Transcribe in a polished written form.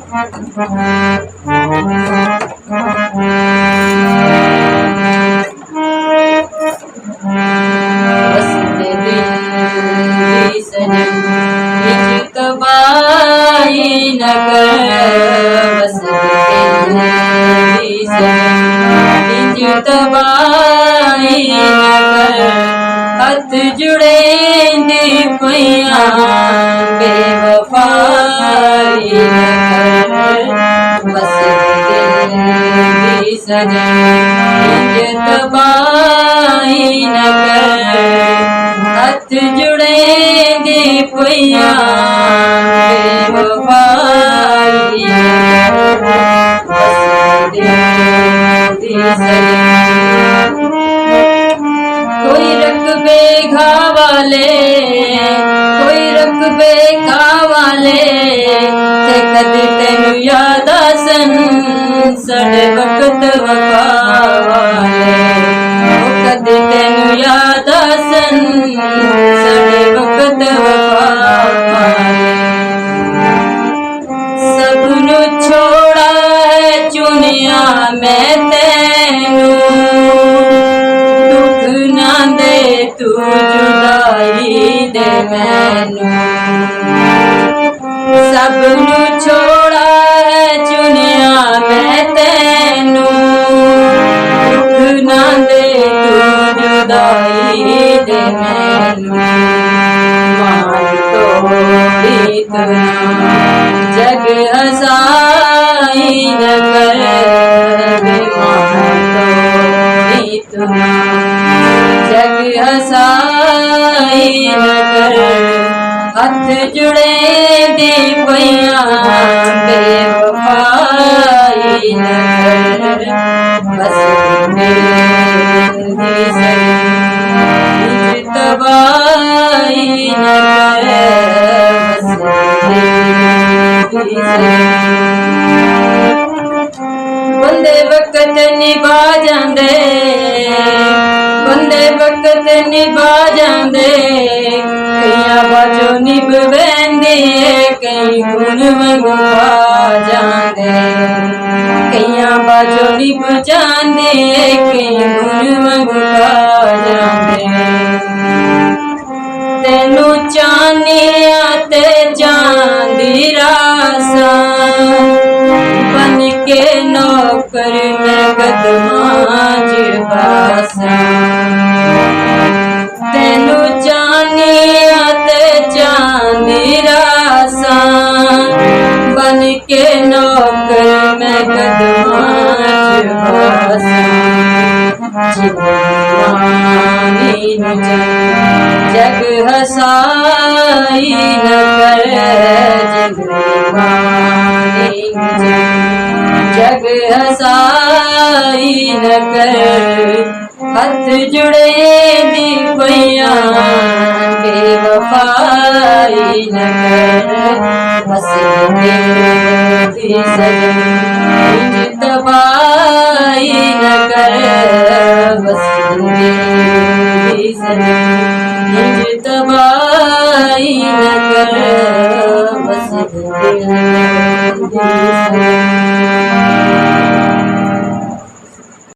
वसते दिल दी सजन निज तबाही न कर। वसते दिल दी सजन निज तबाही न कर। हथ जुड़े दी पइयां बेवफाई न कर। वसते दिल दी सजन निज तबाही न कर। हथ जुड़े दी पइयां बेवफाई न कर। वसते दिल दी सजन कोई रकबे घा वाले कोई रकबे घा वाले ते कदी तेनू याद आसन साडे वक्त वफा वाले। ओ कदी तेनू याद आसन साडे वक्त वफा वाले। सबनू छोड़ा है चुनिया मैं तैनू तू जुदाई दे मैनू। सबनू छोड़ा है चुनिया मैं तैनू दुख ना दे तू जुदाई दे मैनू। मान तोड़ी तू जग हसाई न कर। मान तोड़ी तू जग हसाई न कर। हथ जुड़े दी पइयां बेवफाई न कर। वसते दिल दी सजन निज तबाही न कर। वसते दिल दी सजन बंदे वक्त निभा जांदे बंदे वक्त निभा जांदे। कईयां बाजो निभ वैंदे कई गुण मंगू पा जांदे। कईयां बाजो निभ जांदे कई गुण मंगू पा जांदे। तेनू चाहनिया ते चांदी रासा बन के नौकर मैं कदमां च बासा। तेनू चाहनिया ते चांदी रासा बन के नौकर मैं कदमां च बासा। जिंदगानी नू जग हसाई न कर। जिंदगानी नू जग हसाई न कर। हथ जुड़े दी पइयां बेवफाई न कर। वसते दी सजन निज तबाही न कर। वसते दी सजन निज तबाही न कर। वसते दी सजन